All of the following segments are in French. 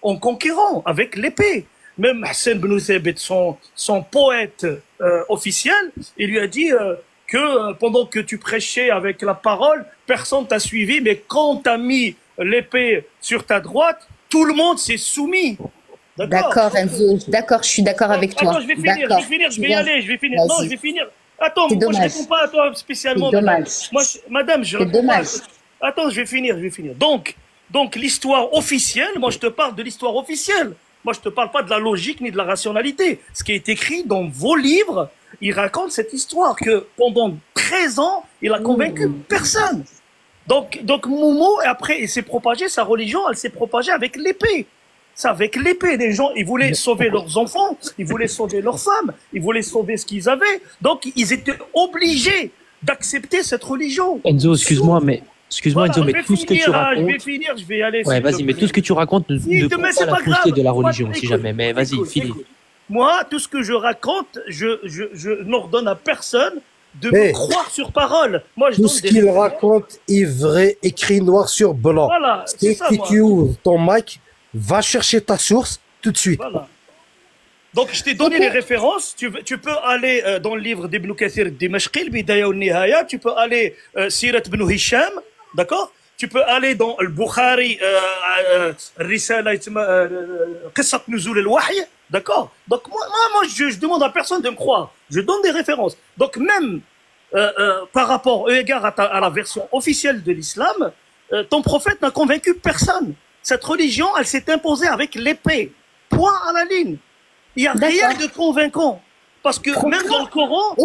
en conquérant avec l'épée. Même Hassan ibn Thabit, son poète officiel, il lui a dit que pendant que tu prêchais avec la parole, personne t'a suivi, mais quand tu as mis l'épée sur ta droite, tout le monde s'est soumis. D'accord, Enzo. D'accord, je suis d'accord avec toi. Attends, je vais finir, je vais y aller, je vais finir. Non, je vais finir. Attends, moi je réponds pas à toi spécialement. C'est dommage. Moi, madame, je réponds dommage. pas. Attends, je vais finir. Donc l'histoire officielle, moi je te parle de l'histoire officielle. Moi je te parle pas de la logique ni de la rationalité. Ce qui est écrit dans vos livres, il raconte cette histoire que pendant 13 ans, il a convaincu personne. Donc Momo, après, il s'est propagé, sa religion, elle s'est propagée avec l'épée. C'est avec l'épée. Les gens, ils voulaient sauver leurs enfants, ils voulaient sauver leurs femmes, ils voulaient sauver ce qu'ils avaient. Donc, ils étaient obligés d'accepter cette religion. Enzo, excuse-moi, voilà, Enzo, mais tout ce que tu racontes... Je vais finir, je vais y aller. Ouais, vas-y, mais tout ce que tu racontes ne prouve pas la fausseté de la religion, si jamais. Mais vas-y, finis. Moi, tout ce que je raconte, je n'ordonne à personne de me croire sur parole. Moi, tout ce qu'il raconte est vrai, écrit noir sur blanc. Voilà, c'est ça, si tu ouvres ton mic, va chercher ta source tout de suite. Voilà. Donc, je t'ai donné les références. Tu peux aller dans le livre d'Ibn Kathir Dimashqi, Al-Bidaya wal-Nihaya. Tu peux aller Sirat ibn Hisham, d'accord? Tu peux aller dans le Bukhari, Risala, Qissat Nuzul al-Wahy, d'accord? Donc, moi, je demande à personne de me croire. Je donne des références. Donc, même par rapport, au égard à la version officielle de l'islam, ton prophète n'a convaincu personne. Cette religion, elle s'est imposée avec l'épée. Point à la ligne. Il n'y a rien de convaincant. Parce que même dans le Coran,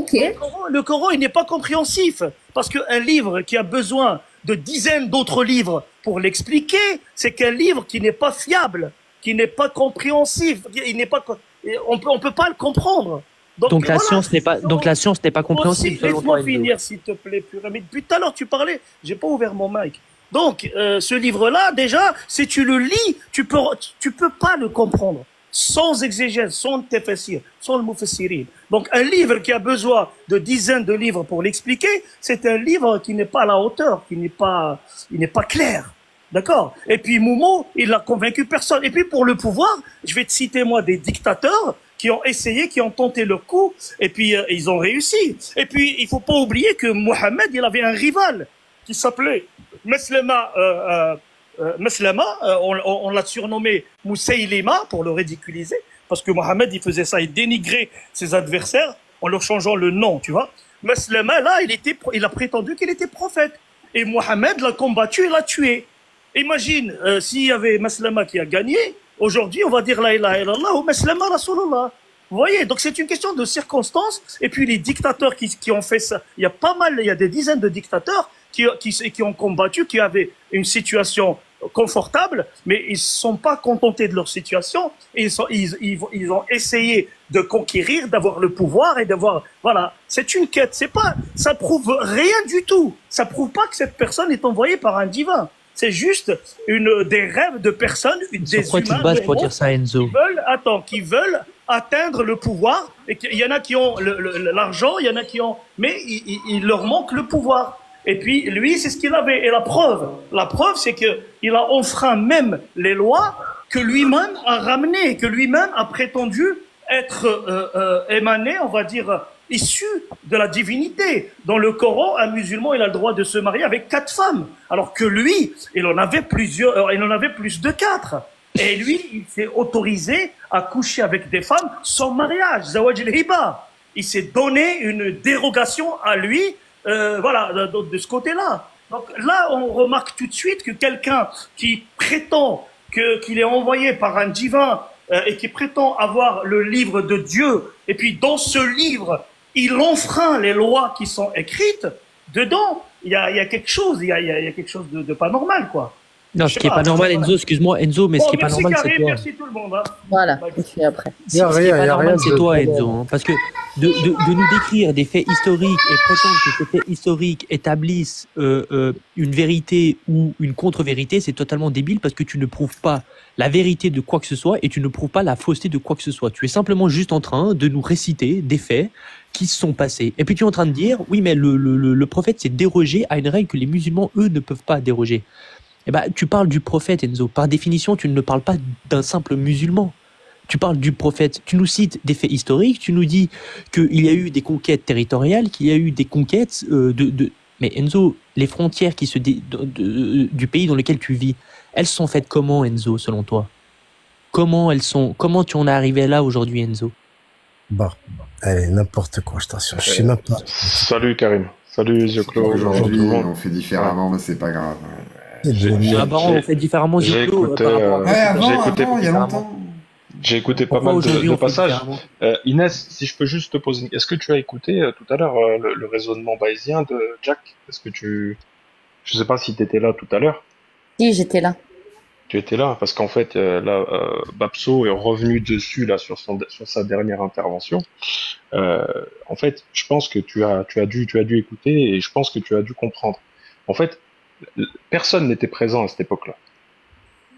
le Coran, il n'est pas compréhensif. Parce qu'un livre qui a besoin de dizaines d'autres livres pour l'expliquer, c'est qu'un livre qui n'est pas fiable, qui n'est pas compréhensif. On peut pas le comprendre. Donc la science n'est pas compréhensible. Laisse-moi finir, s'il te plaît, Pyramide. Depuis tout à l'heure, tu parlais, j'ai pas ouvert mon mic. Donc, ce livre-là, déjà, si tu le lis, tu peux pas le comprendre. Sans exégèse, sans le tafsir, sans le mufassirin. Donc, un livre qui a besoin de dizaines de livres pour l'expliquer, c'est un livre qui n'est pas à la hauteur, il n'est pas clair. D'accord? Et puis, Momo, il n'a convaincu personne. Et puis, pour le pouvoir, je vais te citer, moi, des dictateurs qui ont essayé, qui ont tenté leur coup, et puis, ils ont réussi. Et puis, il faut pas oublier que Mohamed, il avait un rival qui s'appelait Maslama, on l'a surnommé Moussaïlima pour le ridiculiser, parce que Mohamed, il faisait ça, il dénigrait ses adversaires en leur changeant le nom, tu vois. Maslama, là, il a prétendu qu'il était prophète. Et Mohamed l'a combattu et l'a tué. Imagine, s'il y avait Maslama qui a gagné, aujourd'hui, on va dire la ilaha illallah ou Maslama Rasulullah. Vous voyez, donc c'est une question de circonstances. Et puis les dictateurs qui ont fait ça, il y a des dizaines de dictateurs qui ont combattu, qui avaient une situation confortable, mais ils ne sont pas contentés de leur situation. Et ils ont essayé de conquérir, d'avoir le pouvoir et d'avoir... Voilà, c'est une quête. Ça prouve rien du tout. Ça prouve pas que cette personne est envoyée par un divin. C'est juste des rêves de personnes, des humains. Sur quoi tu te bases pour dire ça, Enzo? Qui veulent atteindre le pouvoir. Et il y en a qui ont l'argent, il y en a qui ont... Mais il leur manque le pouvoir. Et puis, lui, c'est ce qu'il avait. Et la preuve, c'est qu'il a enfreint même les lois que lui-même a ramenées, que lui-même a prétendu être émané, on va dire, issu de la divinité. Dans le Coran, un musulman, il a le droit de se marier avec 4 femmes. Alors que lui, il en avait plus de 4. Et lui, il s'est autorisé à coucher avec des femmes sans mariage. Zawaj al-hiba. Il s'est donné une dérogation à lui, voilà, de ce côté-là. Donc là, on remarque tout de suite que quelqu'un qui prétend qu'il est envoyé par un divin et qui prétend avoir le livre de Dieu, et puis dans ce livre, il enfreint les lois qui sont écrites, dedans, il y a quelque chose, il y a quelque chose de pas normal, quoi. Non, ce qui est pas normal, Enzo, excuse-moi, Enzo, mais ce qui est pas normal, c'est toi. Merci tout le monde. Hein. Voilà, et puis après. Ce qui est pas normal, c'est toi, Enzo, hein, parce que de nous décrire des faits historiques et prétendre que ces faits historiques établissent une vérité ou une contre-vérité, c'est totalement débile parce que tu ne prouves pas la vérité de quoi que ce soit et tu ne prouves pas la fausseté de quoi que ce soit. Tu es simplement juste en train de nous réciter des faits qui se sont passés. Et puis tu es en train de dire, oui, mais le prophète s'est dérogé à une règle que les musulmans, eux, ne peuvent pas déroger. Eh ben, tu parles du prophète, Enzo. Par définition, tu ne parles pas d'un simple musulman. Tu parles du prophète. Tu nous cites des faits historiques. Tu nous dis qu'il y a eu des conquêtes territoriales, qu'il y a eu des conquêtes Mais Enzo, les frontières du pays dans lequel tu vis, elles sont faites comment, Enzo, selon toi? Comment tu en es arrivé là aujourd'hui, Enzo? Bah, allez, n'importe quoi, je t'assure. Je sais même pas. Salut Karim. Salut Zioclo. Aujourd'hui, Bonjour tout le monde. on fait différemment, mais c'est pas grave. Apparemment, on fait différemment, J'ai Zioclo, écouté, par rapport à... Avant, il y a longtemps. J'ai écouté pas Pourquoi mal aujourd'hui, de on fait passages. différemment? Inès, si je peux juste te poser est-ce que tu as écouté tout à l'heure le raisonnement bayésien de Jack? Est-ce que je sais pas si tu étais là tout à l'heure. Si, j'étais là. Tu étais là parce qu'en fait là Babso est revenu dessus là sur sa dernière intervention. En fait, je pense que tu as dû écouter et je pense que tu as dû comprendre. En fait, personne n'était présent à cette époque-là.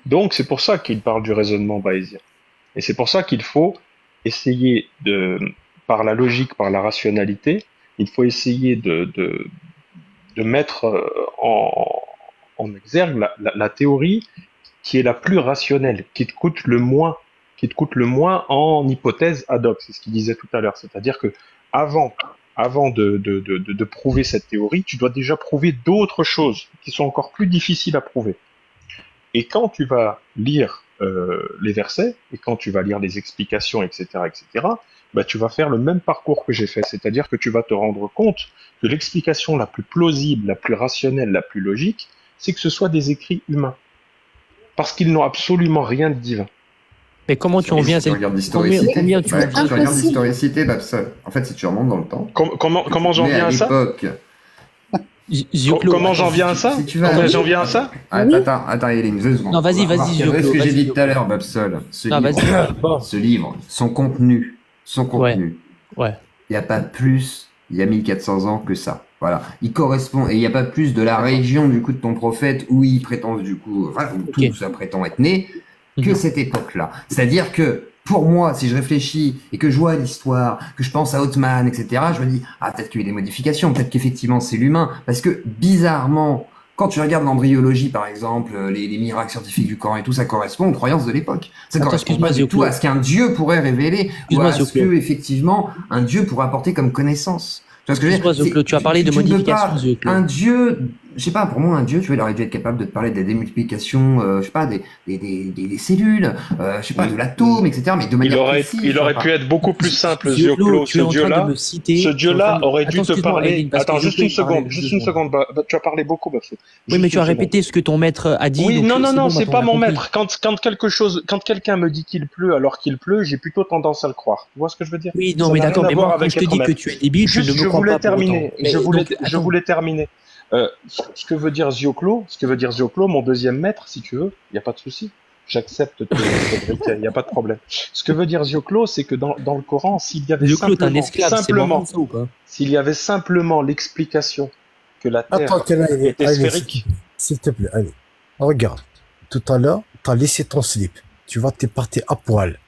Donc c'est pour ça qu'il parle du raisonnement bayésien. Et c'est pour ça qu'il faut essayer par la logique, par la rationalité, il faut essayer de mettre en exergue la théorie qui est la plus rationnelle, qui te coûte le moins en hypothèse ad hoc. C'est ce qu'il disait tout à l'heure. C'est-à-dire que avant de prouver cette théorie, tu dois déjà prouver d'autres choses qui sont encore plus difficiles à prouver. Et quand tu vas lire les versets, et quand tu vas lire les explications, etc., bah, tu vas faire le même parcours que j'ai fait. C'est-à-dire que tu vas te rendre compte que l'explication la plus plausible, la plus rationnelle, la plus logique, c'est que ce soit des écrits humains. Parce qu'ils n'ont absolument rien de divin. Mais comment tu en viens à Tu regardes l'historicité. Combien Tu regardes l'historicité, Babsol. En fait, si tu remontes dans le temps. Comment j'en viens à ça? Comment j'en viens à ça? Comment j'en viens à ça? Attends, Hélène, 2 secondes. Non, vas-y, C'est ce que j'ai dit tout à l'heure, Babsol. Ce livre, son contenu, Ouais. il n'y a pas plus, il y a 1400 ans que ça. Voilà. Il correspond, et il n'y a pas plus de la région, du coup, de ton prophète, où il prétend, du coup, tout ça prétend être né, que cette époque-là. C'est-à-dire que, pour moi, si je réfléchis et que je vois l'histoire, que je pense à Othman, etc., je me dis, peut-être qu'il y a eu des modifications, peut-être qu'effectivement c'est l'humain, parce que bizarrement, quand tu regardes l'embryologie, par exemple, les miracles scientifiques du Coran et tout, ça correspond aux croyances de l'époque. Ça correspond pas du tout à ce qu'un dieu pourrait révéler, ou à ce que, effectivement, un dieu pourrait apporter comme connaissance. Tu vois ce que je veux dire? Tu as parlé de modification, Zioclo. Un dieu, je sais pas, pour moi, un dieu, tu vois, il aurait dû être capable de te parler de la démultiplication, je sais pas, des cellules, je sais pas, de l'atome, etc., mais de manière précise. Il aurait pu être beaucoup plus simple, Zioclo. Ce dieu-là aurait dû te parler. Attends, juste une seconde. Tu as parlé beaucoup, Babso. Oui, mais tu as répété ce que ton maître a dit. Oui, non, c'est pas mon maître. Quand quelqu'un me dit qu'il pleut alors qu'il pleut, j'ai plutôt tendance à le croire. Tu vois ce que je veux dire? Oui, non, mais d'accord, mais moi, quand je te dis que tu es débile, je ne me crois pas pour autant. Je voulais terminer. Ce que veut dire Zioclo, mon deuxième maître, si tu veux, il n'y a pas de souci. J'accepte il n'y a pas de problème. Ce que veut dire Zioclo, c'est que dans le Coran, s'il y avait simplement l'explication que la Terre était sphérique. S'il te plaît, allez. Regarde. Tout à l'heure, tu as laissé ton slip. Tu vas t'es parti à poil.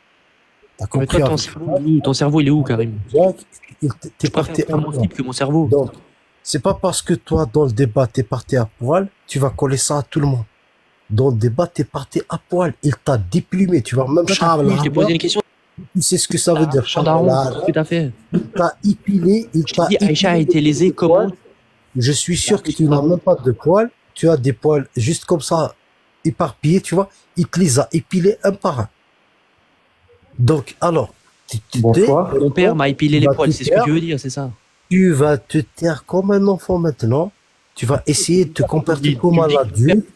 T'as compris? Ton cerveau, il est où, Karim? T'es parti à mon slip que mon cerveau. Donc, c'est pas parce que toi, dans le débat, t'es parti à poil, tu vas coller ça à tout le monde. Dans le débat, t'es parti à poil. Il t'a déplumé. Tu vas même Je t'ai posé une question. Tu sais ce que ça veut dire. Tout à fait. Il t'a épilé. Aïcha a été lésée comment? Je suis sûr que tu n'as même pas de poils. Tu as des poils juste comme ça, éparpillés, tu vois. Il te les a épilés un par un. Donc, alors, mon père m'a épilé les poils, c'est ce que tu veux dire, c'est ça? Tu vas te taire comme un enfant maintenant. Tu vas essayer de te comporter comme un adulte.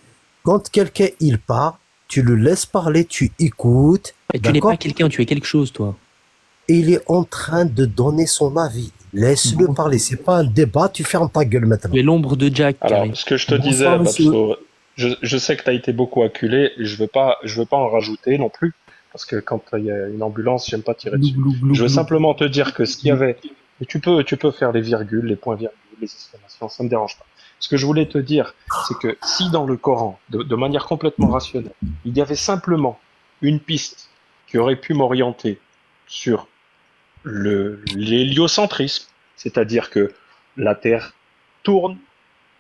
Quand quelqu'un, il part, tu le laisses parler, tu écoutes. Mais tu n'es pas quelqu'un, tu es quelque chose, toi. Et il est en train de donner son avis. Laisse-le parler. C'est pas un débat, tu fermes ta gueule maintenant. Tu es l'ombre de Jack. Alors, ce que je te disais, Babso, je sais que tu as été beaucoup acculé, et je veux pas en rajouter non plus, parce que quand il y a une ambulance, j'aime pas tirer dessus. Je veux simplement te dire que ce qu'il y avait, et tu peux faire les virgules, les points-virgules, les exclamations, ça me dérange pas. Ce que je voulais te dire, c'est que si dans le Coran, de manière complètement rationnelle, il y avait simplement une piste qui aurait pu m'orienter sur l'héliocentrisme, c'est-à-dire que la Terre tourne,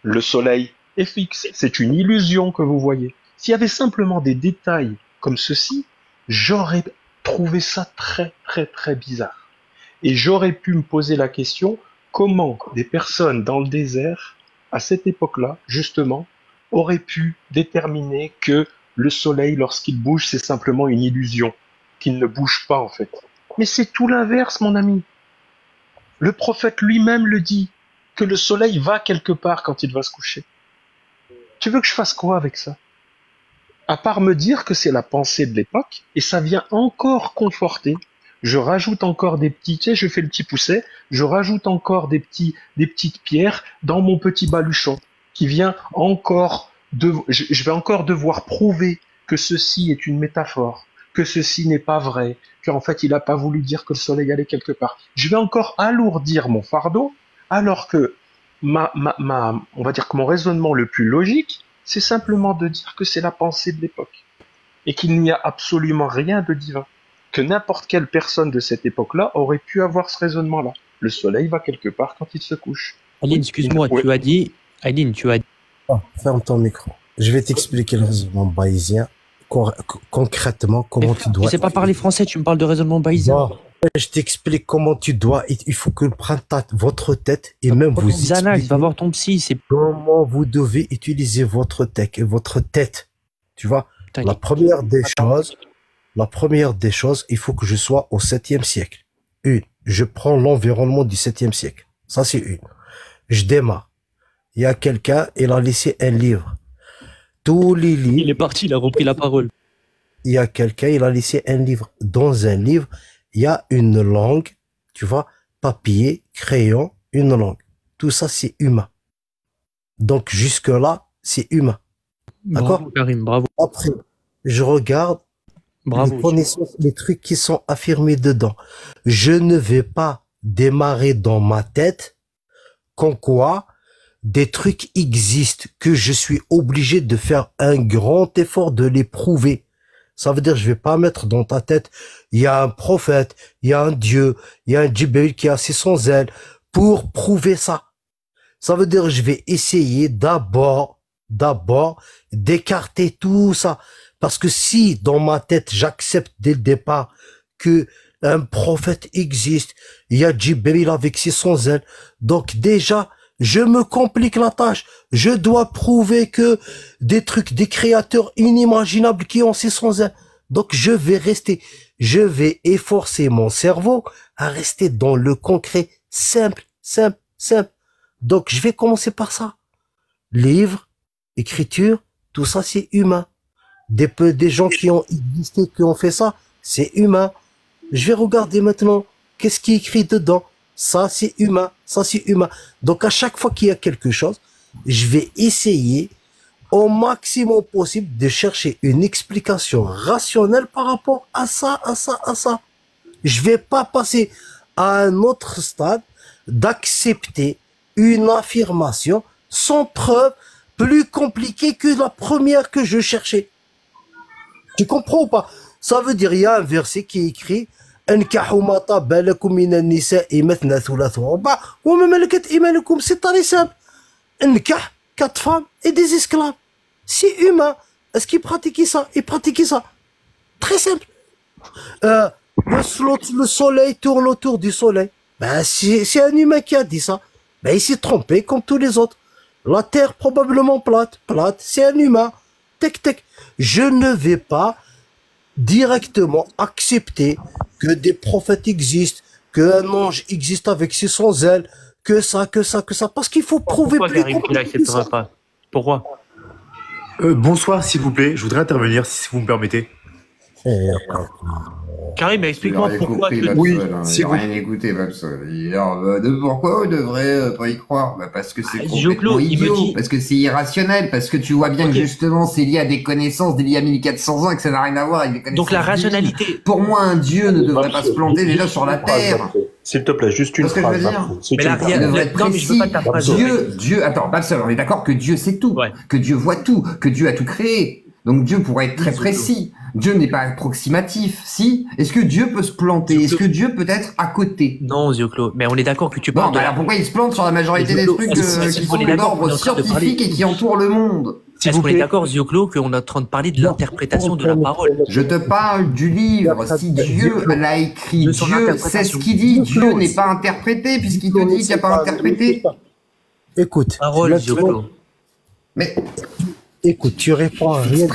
le Soleil FX, c'est une illusion que vous voyez. S'il y avait simplement des détails comme ceci, j'aurais trouvé ça très très très bizarre. Et j'aurais pu me poser la question, comment des personnes dans le désert, à cette époque-là, justement, auraient pu déterminer que le soleil, lorsqu'il bouge, c'est simplement une illusion, qu'il ne bouge pas en fait. Mais c'est tout l'inverse, mon ami. Le prophète lui-même le dit, que le soleil va quelque part quand il va se coucher. Tu veux que je fasse quoi avec ça? À part me dire que c'est la pensée de l'époque, et ça vient encore conforter. Je rajoute encore des petits, tu sais, je fais le petit pousset, je rajoute encore des petites pierres dans mon petit baluchon, qui vient encore je vais encore devoir prouver que ceci est une métaphore, que ceci n'est pas vrai, qu'en fait il n'a pas voulu dire que le soleil allait quelque part. Je vais encore alourdir mon fardeau, alors que on va dire que mon raisonnement le plus logique, c'est simplement de dire que c'est la pensée de l'époque, et qu'il n'y a absolument rien de divin, que n'importe quelle personne de cette époque-là aurait pu avoir ce raisonnement-là. Le soleil va quelque part quand il se couche. Aline, excuse-moi, Oui. tu as dit... Aline, tu as dit... Ah, ferme ton micro. Je vais t'expliquer le raisonnement bayésien, concrètement, comment tu dois... Tu sais pas parler français, tu me parles de raisonnement bayésien. Bon, je t'explique comment tu dois... Il faut que prenne votre tête et même vous Xanax, expliquer va voir ton psy, c'est... comment vous devez utiliser votre tête. Tu vois, Putain, la première des choses, il faut que je sois au 7e siècle. Je prends l'environnement du 7e siècle. Ça, c'est une. Je démarre. Il y a quelqu'un, il a laissé un livre. Tous les livres. Il est parti, il a repris la parole. Il y a quelqu'un, il a laissé un livre. Dans un livre, il y a une langue, tu vois, papier, crayon, une langue. Tout ça, c'est humain. Donc, jusque-là, c'est humain. D'accord? Bravo, Karim, bravo. Après, je regarde Bravo. les connaissances, les trucs qui sont affirmés dedans. Je ne vais pas démarrer dans ma tête qu'en quoi des trucs existent, que je suis obligé de faire un grand effort de les prouver. Ça veut dire, je vais pas mettre dans ta tête, il y a un prophète, il y a un Dieu, il y a un Djibril qui a 600 ailes pour prouver ça. Ça veut dire, je vais essayer d'abord d'écarter tout ça. Parce que si dans ma tête, j'accepte dès le départ que un prophète existe, il y a Djibril avec 600 ailes, donc déjà, je me complique la tâche. Je dois prouver que des trucs, des créateurs inimaginables qui ont 600 ailes. Donc je vais efforcer mon cerveau à rester dans le concret simple. Donc je vais commencer par ça. Livre, écriture, tout ça c'est humain. Des gens qui ont existé, qui ont fait ça, c'est humain. Je vais regarder maintenant qu'est-ce qui est écrit dedans. Ça, c'est humain. Donc, à chaque fois qu'il y a quelque chose, je vais essayer au maximum possible de chercher une explication rationnelle par rapport à ça. Je vais pas passer à un autre stade d'accepter une affirmation sans preuve plus compliquée que la première que je cherchais. Tu comprends ou pas? Ça veut dire, il y a un verset qui est écrit انكحوا ما طاب لكم من النساء مثنى ثلاث ورباع وما ملكت ايمانكم. C'est très simple. Nkah, 4 femmes et des esclaves. C'est humain. Est-ce qu'ils pratiquaient ça? Ils pratiquaient ça. Très simple. Le soleil tourne autour du soleil. Ben, c'est un humain qui a dit ça. Ben, il s'est trompé comme tous les autres. La terre probablement plate. C'est un humain. Tic. Je ne vais pas directement accepter que des prophètes existent, qu'un ange existe avec 600 ailes, que ça, parce qu'il faut prouver Pourquoi plus Karim, il acceptera pas? Pourquoi? Bonsoir, s'il vous plaît. Je voudrais intervenir, si vous me permettez. Karim, explique-moi pourquoi... Oui, c'est rien écouté, Babsol. Pourquoi on devrait pas y croire? Parce que c'est complètement idiot, parce que c'est irrationnel, parce que tu vois bien que justement c'est lié à des connaissances d'il y a 1400 ans et que ça n'a rien à voir avec des connaissances. Donc la rationalité... Pour moi, un dieu ne devrait pas se planter déjà sur la terre. S'il te plaît, juste une phrase. Ce que je veux dire. Mais la Non, mais je veux pas ta phrase. Dieu, attends, Babsol, on est d'accord que Dieu c'est tout, que Dieu voit tout, que Dieu a tout créé. Donc Dieu pourrait être très précis. Dieu n'est pas approximatif, si. Est-ce que Dieu peut se planter? Est-ce que Dieu peut être à côté? Non, Zioclo, mais on est d'accord que tu parles Bon, alors pourquoi il se plante sur la majorité des trucs qui sont d'ordre scientifique et qui entourent le monde? Est-ce qu'on est d'accord, Zioclo, qu'on est en train de parler de l'interprétation de la parole? Je te parle du livre. Si Dieu l'a écrit, Dieu sait ce qu'il dit. Dieu n'est pas interprété puisqu'il te dit qu'il n'y a pas interprété. Écoute. Parole, Zioclo. Mais écoute, tu réponds à rien.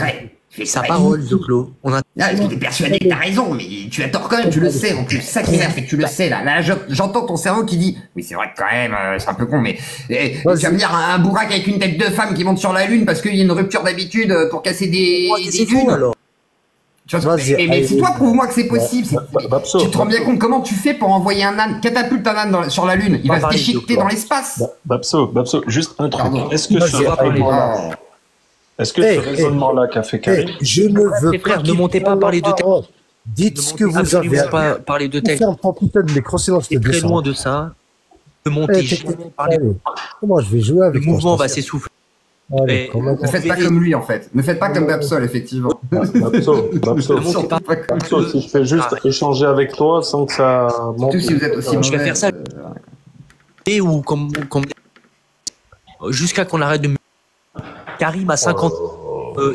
Sa parole, Zioclo. Non, parce que t'es persuadé que t'as raison, mais tu as tort quand même, tu le sais. En plus, ça qui m'énerve, c'est que tu le sais, là. Là, j'entends ton cerveau qui dit, oui, c'est vrai que quand même, c'est un peu con, mais tu vas me dire un bourrac avec une tête de femme qui monte sur la lune parce qu'il y a une rupture d'habitude pour casser des dunes. Alors. Tu vois, mais si toi, prouve-moi que c'est possible. Tu te rends bien compte comment tu fais pour envoyer un âne, catapulte un âne sur la lune, il va se déchiqueter dans l'espace. Babso, juste un truc. Est-ce que ce raisonnement-là qu'a fait Karim... Je ne veux pas... Ne montez pas à parler de texte. Dites ce que vous avez à pas parler de texte. Ferme ton putain de micro, sinon je te très descends. loin de ça. Ne montez jamais parler. Comment je vais jouer avec le mouvement va s'essouffler. Ne faites pas comme lui, en fait. Ne faites pas comme Babsol, effectivement. Babso, si je fais juste échanger avec toi sans que ça... Surtout si vous êtes aussi je vais faire ça. Et ou comme jusqu'à qu'on arrête de... Karim a 50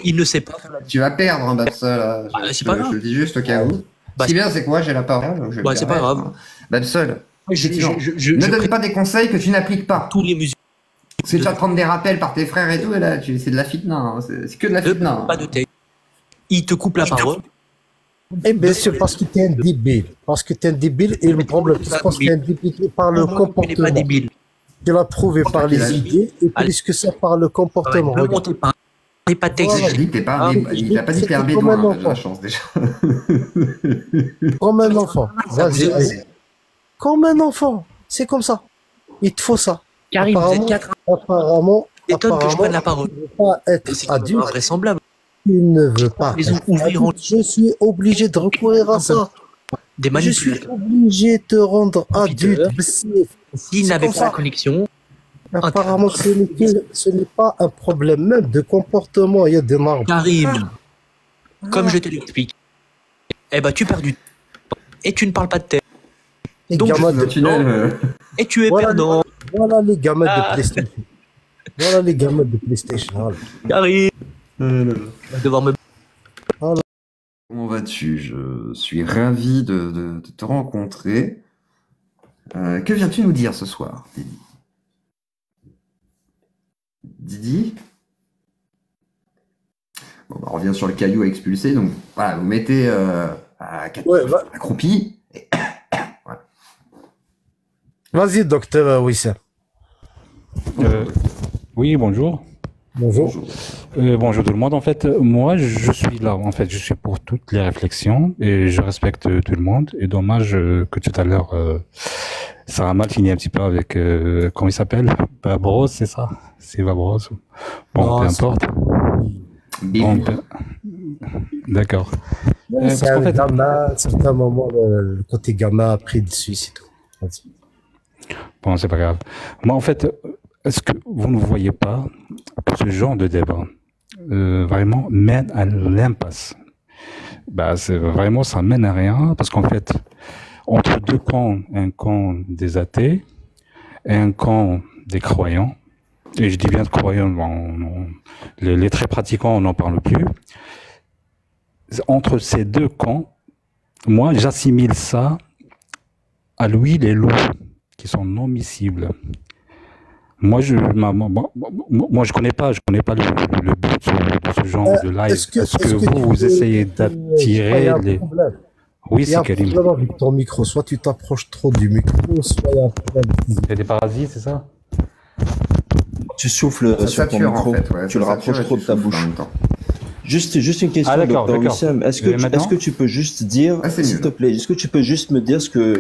il ne sait pas. Tu vas perdre, hein, Babsol. C'est pas grave. Je le dis juste au cas où. Ce qui est bien, c'est que moi, j'ai la parole. C'est pas grave. Babsol, ne donne pas des conseils que tu n'appliques pas. Tous les musulmans. Parce que tu vas te prendre des rappels par tes frères et tout, et là, c'est de la fitna. Hein. C'est que de la fitna. Pas de texte. Il te coupe la parole. Eh bien, c'est parce que t'es un débile. Parce que t'es un débile, et le problème, c'est parce que t'es un débile par le comportement. Pas débile. Tu l'as prouvé par les idées, et plus que ça par le comportement. Ne montez pas. Pas de texte. Il t'a pas dit faire bédouin, j'ai la chance déjà. Comme un enfant. Vas-y. Comme un enfant. C'est comme ça. Il te faut ça. Karim, vous êtes 4. Apparemment, étonne que je prenne la parole. Tu ne veux pas être adulte. Invraisemblable. Tu ne veux pas. Je suis obligé de recourir à ça. Je suis obligé de te rendre adulte. S'il n'avait pas la connexion. Apparemment, ce n'est pas un problème même de comportement. Il y a des marques. Karim, comme je te l'explique, eh ben, tu perds du temps. Et tu ne parles pas de tête. Donc, et tu es perdant. Voilà les gamins de PlayStation. Voilà les gamins de PlayStation. Karim, devoir me... Comment vas-tu? Je suis ravi de te rencontrer. Que viens-tu nous dire ce soir, Didi? Didi? Bon, bah, on revient sur le caillou à expulser. Donc, voilà, vous mettez accroupi. Et... voilà. Vas-y, docteur Wissem. Oui, bonjour. Bonjour. Bonjour tout le monde. En fait, moi, je suis là. En fait, je suis pour toutes les réflexions et je respecte tout le monde. Et dommage que tout à l'heure, ça a mal fini un petit peu avec, comment il s'appelle? Babros, c'est ça? C'est Babros. Bon, peu importe. Bon, d'accord. C'est un gamin, c'est un moment, le côté gamin a pris dessus, c'est tout. Bon, c'est pas grave. Moi, en fait, est-ce que vous ne voyez pas que ce genre de débat vraiment mène à l'impasse? Bah, c'est vraiment, ça mène à rien, parce qu'en fait, entre deux camps, un camp des athées et un camp des croyants, et je dis bien de croyants, les très pratiquants, on n'en parle plus. Entre ces deux camps, moi, j'assimile ça à l'huile et l'eau, qui sont non miscibles. Moi, je connais pas le but de ce genre de live. Est-ce que vous essayez d'attirer les... Oui, c'est Karim. Il y a un problème avec ton micro. Soit tu t'approches trop du micro, soit il y a un problème. Il y a des parasites, c'est ça? Tu souffles sur ton micro, en fait, ouais, tu le rapproches trop de ta bouche. Juste une question, Dr. Wissem. Est-ce que tu peux juste dire, s'il te plaît, est-ce que tu peux juste me dire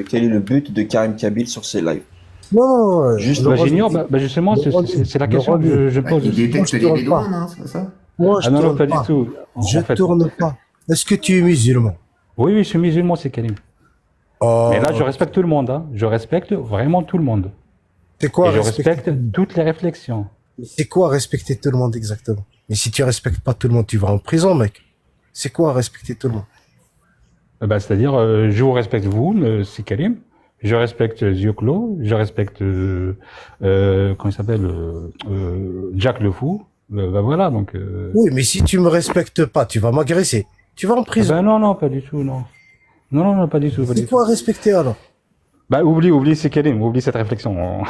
quel est le but de Karim Kabil sur ses lives? Non, juste. J'ignore, justement, c'est la question que je pose. Il détecte les bédouins, hein, c'est ça? Moi, je tourne pas du tout. Je tourne pas. Est-ce que tu es musulman? Oui, je suis musulman, c'est Karim. Mais là, je respecte tout le monde. Hein. Je respecte vraiment tout le monde. C'est quoi? Et je respecte toutes les réflexions. C'est quoi respecter tout le monde exactement? Mais si tu respectes pas tout le monde, tu vas en prison, mec. C'est quoi respecter tout le monde? C'est-à-dire, je vous respecte vous, c'est Karim. Je respecte Zioclo, je respecte, comment il s'appelle, Jack le Fou. Voilà, donc. Oui, mais si tu me respectes pas, tu vas m'agresser. Tu vas en prison. Non, pas du tout, non. Non, pas du tout. C'est quoi respecter alors? Oublie, c'est Karim, oublie cette réflexion.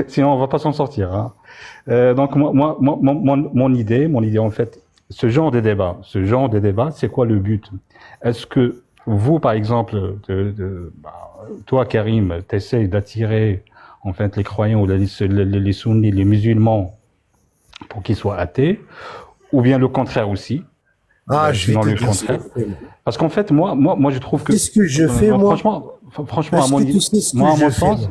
Sinon, on va pas s'en sortir. Hein. Donc, mon idée, en fait, ce genre de débat, c'est quoi le but? Est-ce que vous, par exemple, toi, Karim, t'essayes d'attirer, en fait, les croyants ou les sunnis, les musulmans, pour qu'ils soient athées, ou bien le contraire aussi? Je vais te le contraire. Parce qu'en fait, moi, je trouve que. Qu'est-ce que je fais, moi? Franchement, à mon sens.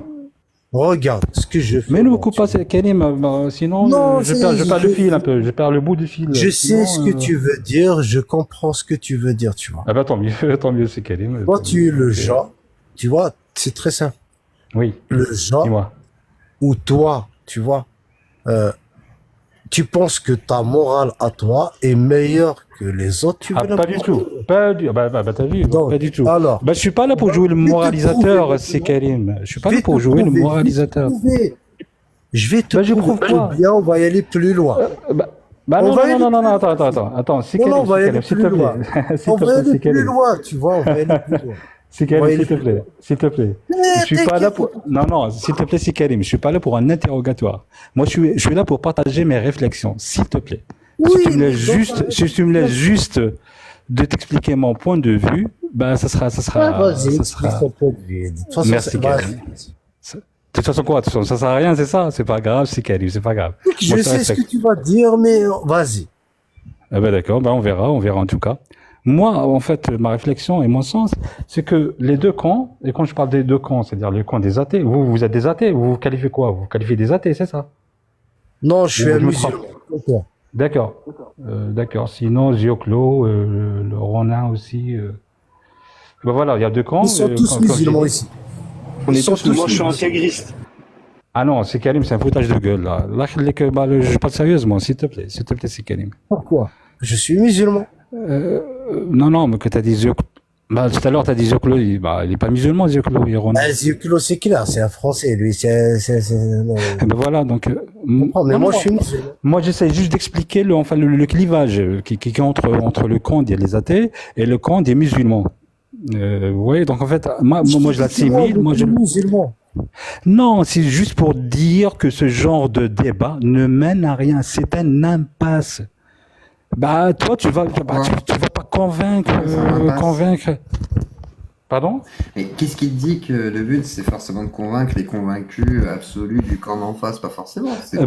Regarde ce que je fais. Mais ne me coupe pas, Karim, sinon, je perds le fil un peu, je perds le bout du fil. Je sais ce que tu veux dire, je comprends ce que tu veux dire, tu vois. Tant mieux, c'est Karim. Toi, tu es le genre, tu vois, c'est très simple. Oui. Le genre, où toi, tu vois, tu penses que ta morale à toi est meilleure que les autres, tu veux pas du tout. T'as vu, donc, pas du tout. Alors, je suis pas là pour jouer le moralisateur, c'est Karim. Je suis pas là pour jouer le moralisateur. Je vais te prouver bien, on va y aller plus loin. Non, attends, c'est Karim, on va y aller plus loin. On va y aller plus loin, tu vois, on va y aller plus loin. C'est Karim, s'il te plaît. Je suis pas là pour. Non, s'il te plaît, c'est Karim. Je suis pas là pour un interrogatoire. Moi, je suis là pour partager mes réflexions, s'il te plaît. Si tu me laisses juste de t'expliquer mon point de vue, ça sera. Vas-y, explique ton point de vue. De toute façon, merci, Karim. De toute façon, quoi? Ça sert à rien, c'est ça? C'est pas grave, c'est Karim, c'est pas grave. Je sais ce que tu vas dire, mais vas-y. D'accord, on verra en tout cas. Moi, en fait, ma réflexion et mon sens, c'est que les deux camps, et quand je parle des deux camps, c'est-à-dire le camp des athées, vous êtes des athées, vous qualifiez quoi? Vous qualifiez des athées, c'est ça? Non, je suis un musulman. D'accord. Sinon, Zioclo, le Ronin aussi. Voilà, il y a deux camps. Ils sont tous musulmans ici. Moi, je suis intégriste. Ah non, c'est Karim, c'est un foutage de gueule, là. Là, je parle sérieusement, s'il te plaît, c'est Karim. Pourquoi? Je suis musulman. Non, mais que t'as dit Zioclo. Tout à l'heure, t'as dit Zioclo, il est pas musulman, Zioclo, il est Ronin. Zioclo, c'est clair, c'est un Français, lui, voilà, donc. Mais moi, je suis musulman. Moi, j'essaie juste d'expliquer le clivage qui est entre le camp des athées et le camp des musulmans. Vous voyez, donc en fait, moi je l'assimile. Musulman. Non, c'est juste pour dire que ce genre de débat ne mène à rien. C'est un impasse. Toi, tu vas pas convaincre. Pardon? Mais qu'est-ce qui te dit que le but, c'est forcément de convaincre les convaincus absolus du camp d'en face? Pas forcément. C'est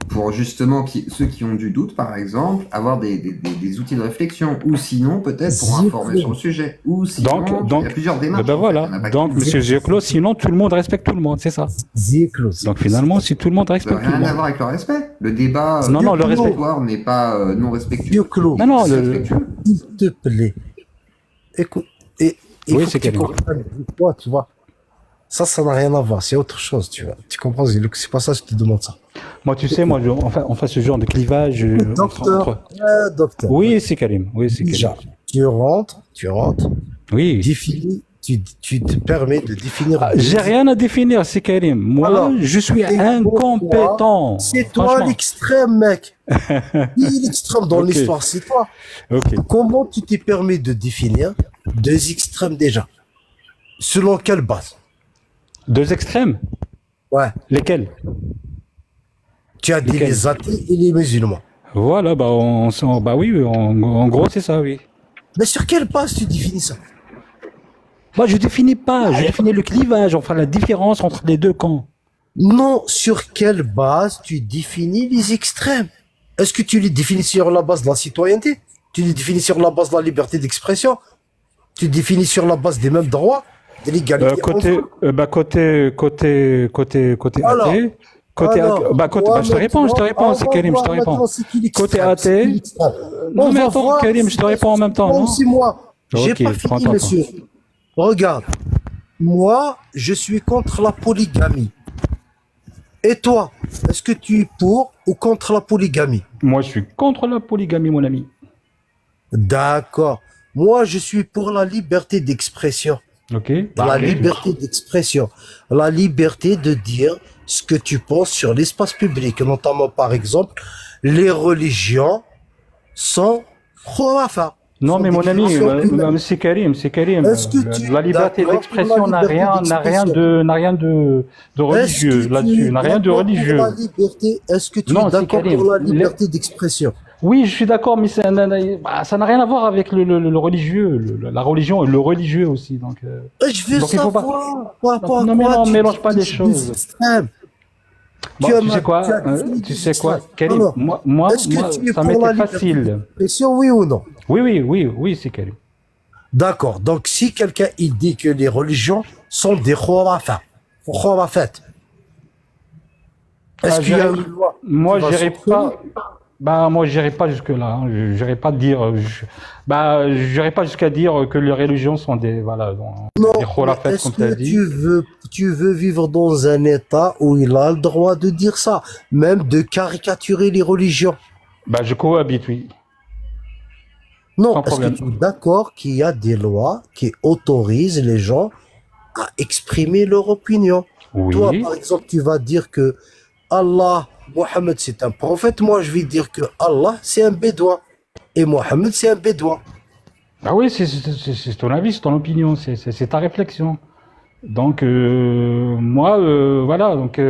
pour justement ceux qui ont du doute, par exemple, avoir des outils de réflexion. Ou sinon, peut-être pour informer sur le sujet. Ou sinon, il y a plusieurs démarches. Voilà. Donc, monsieur Zioclo, sinon, tout le monde respecte tout le monde, c'est ça? Zioclo. Donc, finalement, si tout le monde respecte tout le monde. Rien à voir avec le respect. Le débat, le respect n'est pas non respectueux. Zioclo. Non, s'il te plaît. Écoute. Oui, c'est Karim. Tu vois, ça n'a rien à voir, c'est autre chose, tu vois. Tu comprends, c'est pas ça que je te demande ça. Moi, tu sais, on fait ce genre de clivage. Docteur. Oui, c'est Karim. Déjà, tu rentres. Oui. Tu te permets de définir. J'ai rien à définir, c'est Karim. Moi, je suis incompétent. C'est toi l'extrême, mec. L'extrême dans l'histoire, c'est toi. Comment tu t'es permis de définir deux extrêmes déjà? Selon quelle base? Deux extrêmes? Ouais. Lesquels? Tu as dit les athées et les musulmans. Voilà, oui, en gros, c'est ça, oui. Mais sur quelle base tu définis ça? Je définis pas, je définis le clivage, enfin la différence entre les deux camps. Non, sur quelle base tu définis les extrêmes? Est-ce que tu les définis sur la base de la citoyenneté? Tu les définis sur la base de la liberté d'expression? Tu les définis sur la base des mêmes droits, de l'égalité? Côté athée. Je te réponds, c'est Karim, je te réponds. Côté athée. Non, mais attends, Karim, je te réponds en même temps. Non, c'est moi. J'ai pas fini, monsieur. Regarde. Moi, je suis contre la polygamie. Et toi, est-ce que tu es pour ou contre la polygamie? Moi, je suis contre la polygamie, mon ami. D'accord. Moi, je suis pour la liberté d'expression. Ok. La liberté d'expression. La liberté de dire ce que tu penses sur l'espace public. Notamment, par exemple, les religions sont khurafa. Non, mais mon ami, c'est Karim. La liberté d'expression n'a rien de religieux là-dessus, n'a rien de religieux. Est-ce que tu es d'accord pour la liberté d'expression? Oui, je suis d'accord, mais ça n'a rien à voir avec le religieux, la religion et le religieux aussi. Donc, je veux savoir. Non, mais non, mélange pas les choses. Bon, tu sais quoi, Karim, moi, ça m'était facile. Oui ou non? Oui, c'est Karim. D'accord. Donc, si quelqu'un il dit que les religions sont des khurafat, est-ce qu'il y a une loi? Moi, j'irai pas. Moi, j'irai pas jusque là. Hein. J'irai pas dire. J'irai pas jusqu'à dire que les religions sont des des khurafat, comme tu as dit. Tu veux vivre dans un état où il a le droit de dire ça, même de caricaturer les religions? Je cohabite, oui. Non, est-ce que tu es d'accord qu'il y a des lois qui autorisent les gens à exprimer leur opinion? Oui. Toi, par exemple, tu vas dire que Allah, Mohammed, c'est un prophète. Moi, je vais dire que Allah, c'est un bédouin. Et Mohammed, c'est un bédouin. Ah oui, c'est ton avis, c'est ton opinion, c'est ta réflexion. Donc, moi, voilà. Donc,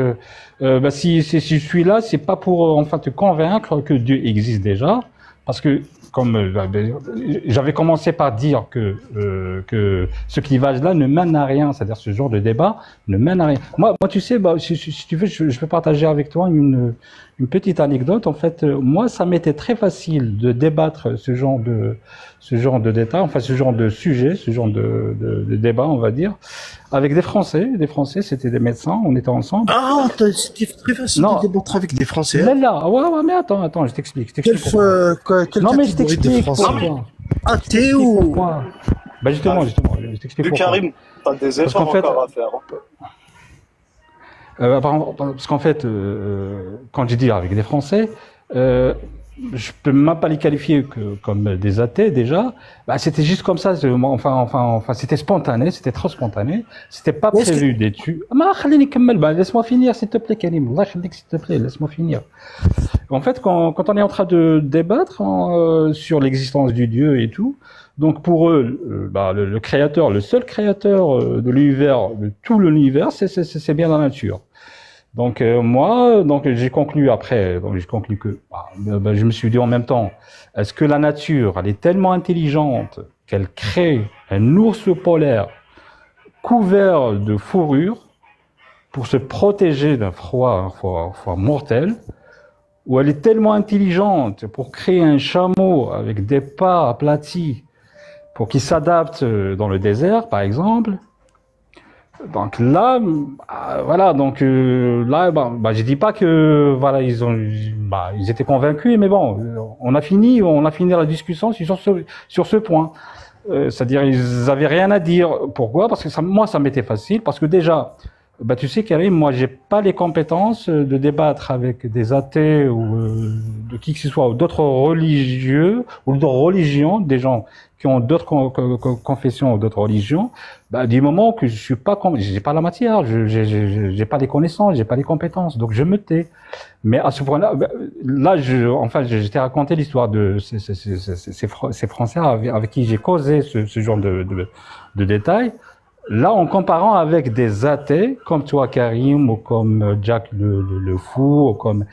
si je suis là, c'est pas pour te convaincre que Dieu existe déjà. Parce que, comme j'avais commencé par dire que ce clivage-là ne mène à rien, c'est-à-dire ce genre de débat ne mène à rien. Moi, tu sais, si tu veux, je peux partager avec toi une petite anecdote. En fait, moi, ça m'était très facile de débattre ce genre de détails, ce genre de sujet, ce genre de débat, on va dire, avec des Français. Des Français, c'était des médecins, on était ensemble. Ah, c'était très facile de débattre avec des Français. Ouais, mais attends, je t'explique. Non, mais je t'explique pourquoi. Athée ou... Justement, je t'explique pourquoi. Karim, t'as des efforts encore à faire. Parce qu'en fait, quand je dis avec des Français, je peux même pas les qualifier comme des athées déjà. C'était juste comme ça. C'était spontané, c'était trop spontané. C'était pas prévu d'études. Laisse-moi finir, s'il te plaît, Karim. S'il te plaît, laisse-moi finir. En fait, quand on est en train de débattre sur l'existence du Dieu et tout, donc pour eux, le créateur, le seul créateur de l'univers, de tout l'univers, c'est bien la nature. Donc moi, j'ai conclu après, que je me suis dit en même temps, est-ce que la nature, elle est tellement intelligente qu'elle crée un ours polaire couvert de fourrure pour se protéger d'un froid mortel, ou elle est tellement intelligente pour créer un chameau avec des pas aplatis pour qu'il s'adapte dans le désert, par exemple? Donc là, je dis pas que ils étaient convaincus, mais bon, on a fini la discussion sur ce point. C'est-à-dire ils avaient rien à dire. Pourquoi? Parce que moi ça m'était facile, parce que déjà, tu sais, Karim, moi j'ai pas les compétences de débattre avec des athées ou de qui que ce soit, ou d'autres religieux ou d'autres religions, des gens qui ont d'autres confessions ou d'autres religions. Du moment que je suis pas, j'ai pas la matière, j'ai pas les connaissances, j'ai pas les compétences, donc je me tais. Mais à ce point-là, je t'ai raconté l'histoire de ces Français avec qui j'ai causé ce genre de détails. Là, en comparant avec des athées, comme toi, Karim, ou comme Jack le fou, ou comme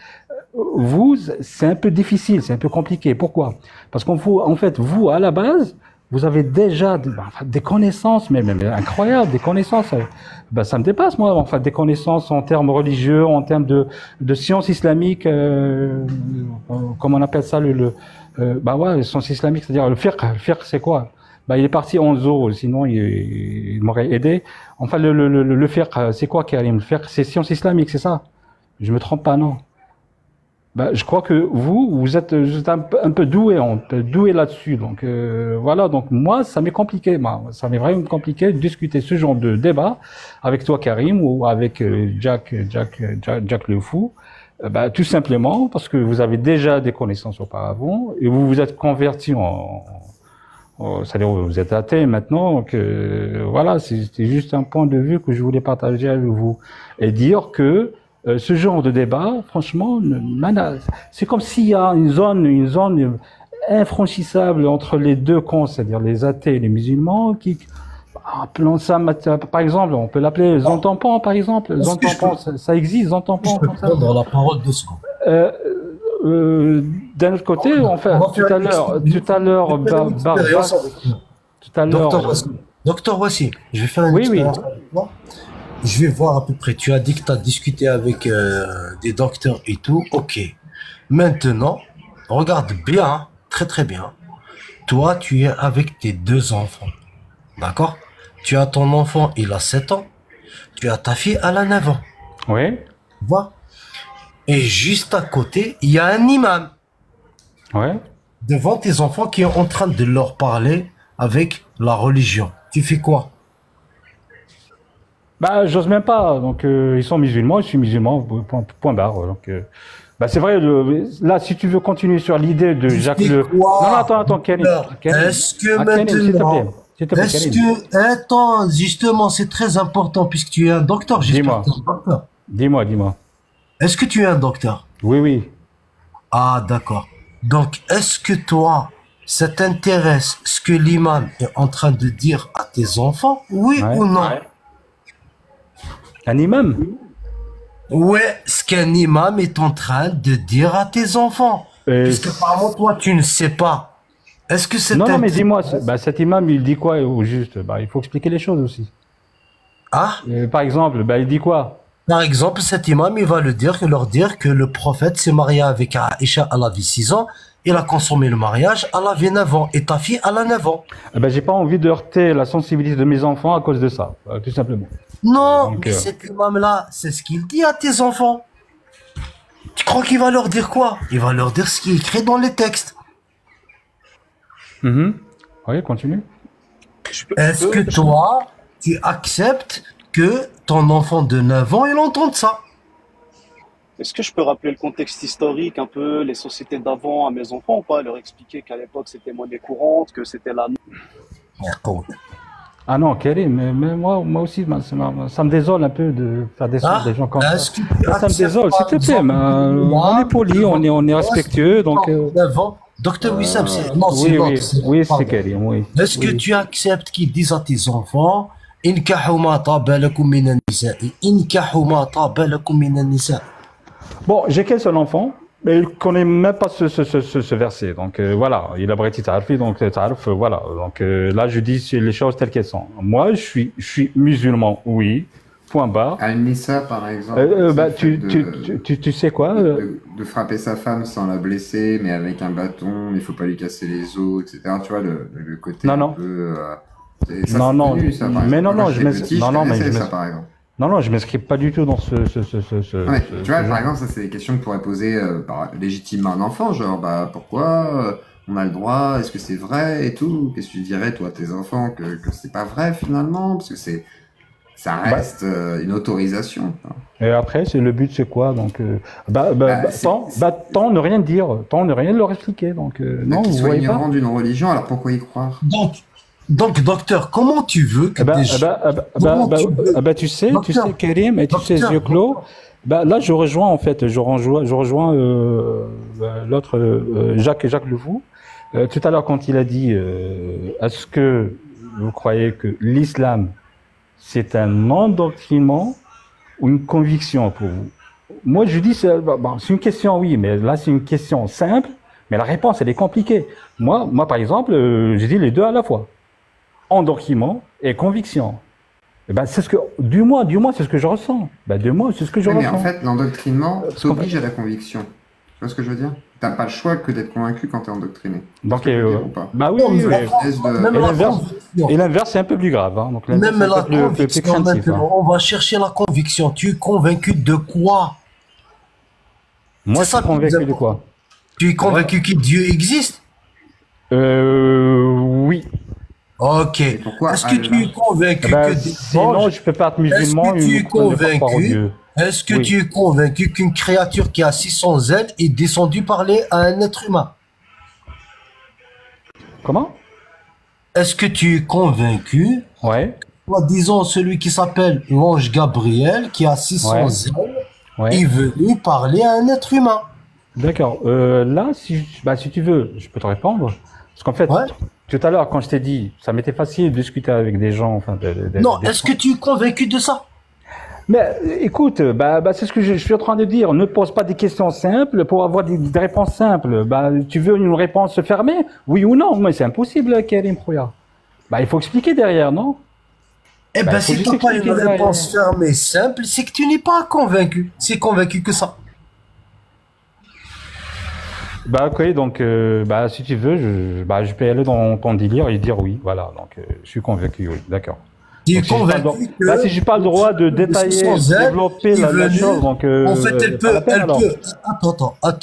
vous, c'est un peu difficile, c'est un peu compliqué. Pourquoi? Parce qu'en fait, vous, à la base, vous avez déjà des connaissances, mais incroyables, des connaissances. Ça me dépasse, moi, des connaissances en termes religieux, en termes de sciences islamiques, comment on appelle ça, les sciences islamiques, c'est-à-dire le fiqh. Le fiqh, c'est quoi? Il est parti en zoo, sinon il m'aurait aidé. Enfin, le fiqh, c'est quoi, Karim? Le fiqh, c'est sciences islamiques, c'est ça? Je me trompe pas, non? je crois que vous êtes un peu doué là-dessus. Donc voilà, donc moi, ça m'est compliqué. Ça m'est vraiment compliqué de discuter ce genre de débat avec toi, Karim, ou avec Jack le Fou. Tout simplement parce que vous avez déjà des connaissances auparavant et vous vous êtes converti c'est-à-dire vous êtes athée maintenant. Donc voilà, c'était juste un point de vue que je voulais partager avec vous et dire que ce genre de débat, franchement, c'est comme s'il y a une zone infranchissable entre les deux camps, c'est-à-dire les athées et les musulmans, appelons ça, par exemple, on peut l'appeler zone tampon, par exemple. Zone tampon, ça existe, zone tampon. Je peux prendre la parole de secondes. D'un autre côté, tout à l'heure, Docteur Wassim, je vais faire une expérience avec toi. Je vais voir à peu près. Tu as dit que tu as discuté avec des docteurs et tout. Ok. Maintenant, regarde bien, très très bien. Toi, tu es avec tes 2 enfants. D'accord? Tu as ton enfant, il a 7 ans. Tu as ta fille, elle a 9 ans. Oui. Vois? Et juste à côté, il y a un imam. Ouais. Devant tes enfants qui est en train de leur parler avec la religion. Tu fais quoi? J'ose même pas. Donc, ils sont musulmans, je suis musulman, point barre. Donc, c'est vrai, là, si tu veux continuer sur l'idée de Jacques Le... Non, attends, Karim. Est-ce que maintenant... Attends, justement, c'est très important puisque tu es un docteur. Dis-moi. Est-ce que tu es un docteur? Oui. Ah, d'accord. Donc, est-ce que toi, ça t'intéresse ce que l'imam est en train de dire à tes enfants? Oui ou non? Un imam? Ouais, ce qu'un imam est en train de dire à tes enfants. Puisque apparemment, toi, tu ne sais pas. Est-ce que c'est... Non, mais dis-moi, cet imam, il dit quoi au juste? Il faut expliquer les choses aussi. Ah? Par exemple, il dit quoi? Par exemple, cet imam, il va leur dire que le prophète s'est marié avec Aïcha, elle avait 6 ans, il a consommé le mariage, elle avait 9 ans, et ta fille, elle a 9 ans. J'ai pas envie de heurter la sensibilité de mes enfants à cause de ça, tout simplement. Non, mais cet imam-là, c'est ce qu'il dit à tes enfants. Tu crois qu'il va leur dire quoi? Il va leur dire ce qui est écrit dans les textes. Oui, continue. Est-ce que toi, tu acceptes que ton enfant de 9 ans, il entende ça? Est-ce que je peux rappeler le contexte historique, un peu, les sociétés d'avant à mes enfants ou pas? Leur expliquer qu'à l'époque, c'était monnaie courante, que c'était la... Ah non, Karim, mais moi aussi, ça me désole un peu de faire descendre des gens comme ça. Ça me désole, s'il te plaît. On est poli, on est respectueux, donc... Docteur Wissam, c'est... Non, oui, c'est Karim, oui. Est-ce que tu acceptes qu'ils disent à tes enfants « Inkahu ma taba lakum minan nisa » Inkahu ma taba lakum minan nisa. Bon, j'ai qu'un seul enfant, mais il connaît même pas ce verset. Donc voilà, il a breti ta'arfi, donc ta'arf, voilà. Donc là, je dis les choses telles qu'elles sont. Moi, je suis musulman, oui. Point barre. Al-Nisa, par exemple. Tu sais quoi de frapper sa femme sans la blesser, mais avec un bâton, mais il faut pas lui casser les os, etc. Tu vois, le côté un peu... je m'inscris pas du tout dans ce... tu vois, par exemple, ça, c'est des questions que pourrait poser légitimement un enfant, genre, pourquoi on a le droit, est-ce que c'est vrai et tout? Qu'est-ce que tu dirais, toi, à tes enfants, que c'est pas vrai, finalement? Parce que ça reste une autorisation. Et après, le but, c'est quoi? Donc, tant ne rien dire, tant ne rien leur expliquer. Donc, non, qu'ils soient ignorants d'une religion, alors pourquoi y croire? Donc, docteur, comment tu veux que tu sais, Karim, et tu sais, yeux clos, là, je rejoins l'autre, Jacques Le Fou. Tout à l'heure, quand il a dit, est-ce que vous croyez que l'islam, c'est un endoctrinement ou une conviction pour vous? Moi, je dis, c'est une question, oui, mais là, c'est une question simple, mais la réponse, elle est compliquée. Moi, par exemple, je dis les deux à la fois. Endoctrinement et conviction. C'est ce que, du moins, c'est ce que je ressens. C'est ce que je ressens. Mais en fait, l'endoctrinement t'oblige à la conviction. Tu vois ce que je veux dire? T'as pas le choix que d'être convaincu quand t'es endoctriné. Donc, oui. Et l'inverse, c'est un peu plus grave. Hein. Donc, même la conviction, maintenant, on va chercher la conviction. Tu es convaincu de quoi? Moi, je suis convaincu de quoi? Tu es convaincu que Dieu existe? Oui. Ok. Est-ce que tu es convaincu que sinon, je peux pas être musulman. Est-ce que tu es convaincu? Est-ce que tu es convaincu qu'une créature qui a 600 ailes est descendue parler à un être humain? Comment? Est-ce que tu es convaincu? Ouais. Disons celui qui s'appelle l'ange Gabriel, qui a 600 ailes, est venu parler à un être humain. D'accord. Là, si tu veux, je peux te répondre. Parce qu'en fait, tout à l'heure, quand je t'ai dit, ça m'était facile de discuter avec des gens. Enfin, non, est-ce que tu es convaincu de ça? Mais écoute, c'est ce que je suis en train de dire. Ne pose pas des questions simples pour avoir des réponses simples. Tu veux une réponse fermée? Oui ou non? Mais c'est impossible, Karim Khouya. Il faut expliquer derrière, non? Eh ben, si tu n'as pas une réponse fermée simple, c'est que tu n'es pas convaincu. C'est convaincu que ça. Ok, donc, si tu veux, je peux aller dans ton délire et dire oui. Voilà, donc, je suis convaincu, oui, d'accord. Tu es convaincu si j'ai pas le droit de détailler, développer la chose, donc... en fait,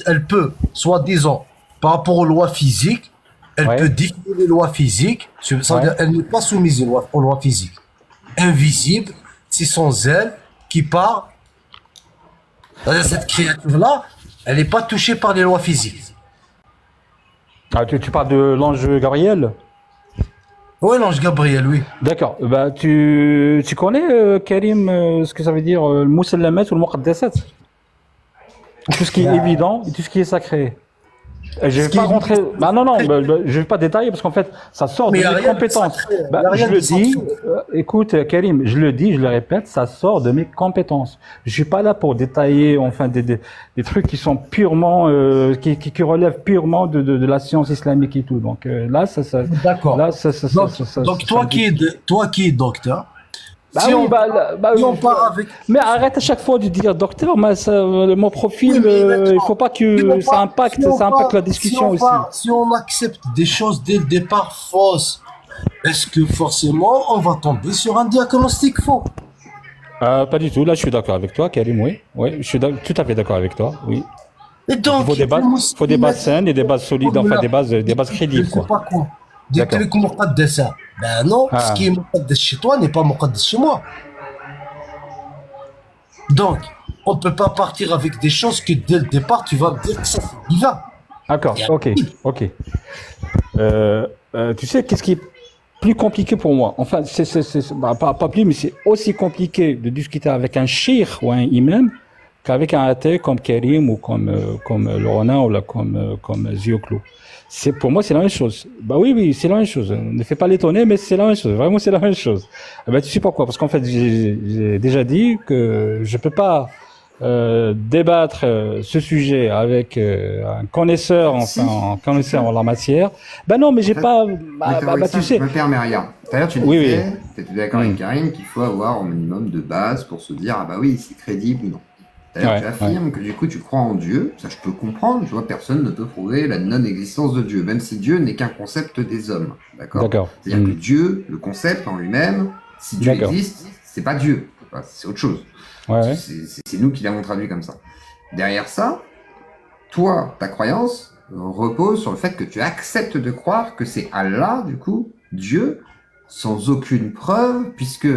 elle peut, soi-disant, par rapport aux lois physiques, elle peut définir les lois physiques, ça veut dire elle n'est pas soumise aux lois physiques. Invisible, 600 ailes, qui part. Cette créature-là, elle n'est pas touchée par les lois physiques. Ah, tu parles de l'ange Gabriel? Oui, l'ange Gabriel, oui. D'accord. Tu connais, Karim, ce que ça veut dire le Moussallamat ou le Muqaddasat? Tout ce qui est évident et tout ce qui est sacré. Je vais pas rentrer. Je vais pas détailler parce qu'en fait, ça sort de mes compétences. Je le dis. Écoute, Karim, je le dis, je le répète, ça sort de mes compétences. Je suis pas là pour détailler, enfin, des trucs qui sont purement, qui relèvent purement de la science islamique et tout. Donc là, ça. D'accord. Là, donc toi qui es docteur. On part avec... Mais arrête à chaque fois de dire docteur, mon profil, il faut pas que ça impacte la discussion aussi. Si on accepte des choses dès le départ fausses, est-ce que forcément on va tomber sur un diagnostic faux? Pas du tout, là je suis d'accord avec toi, Karim, oui. Je suis tout à fait d'accord avec toi, oui. Et donc, il faut des bases saines et des bases solides, enfin des bases crédibles, quoi. Pas quoi. Dites-le qu'on muqaddas ça. Ben non, ce qui est muqaddas chez toi n'est pas muqaddas chez moi. Donc, on ne peut pas partir avec des choses que dès le départ, tu vas me dire que ça c'est divin. D'accord, ok. Tu sais, qu'est-ce qui est plus compliqué pour moi? Enfin, pas plus, mais c'est aussi compliqué de discuter avec un cheikh ou un imam qu'avec un athée comme Karim ou comme Lorena ou comme Zioclo. Pour moi, c'est la même chose. Oui, c'est la même chose. Ne fais pas l'étonner, mais c'est la même chose. Vraiment, c'est la même chose. Tu sais pourquoi? Parce qu'en fait, j'ai déjà dit que je peux pas débattre ce sujet avec un connaisseur, un connaisseur en la matière. Non, mais j'ai pas. Tu sais. Je me permets rien. D'ailleurs, tu disais, tu étais d'accord avec Karim qu'il faut avoir un minimum de base pour se dire c'est crédible ou non. D'ailleurs, tu affirmes que du coup tu crois en Dieu, ça je peux comprendre, tu vois, personne ne peut prouver la non-existence de Dieu, même si Dieu n'est qu'un concept des hommes, d'accord? C'est-à-dire que Dieu, le concept en lui-même, si Dieu existe, c'est pas Dieu, c'est autre chose. C'est nous qui l'avons traduit comme ça. Derrière ça, toi, ta croyance repose sur le fait que tu acceptes de croire que c'est Allah, du coup, Dieu, sans aucune preuve, puisque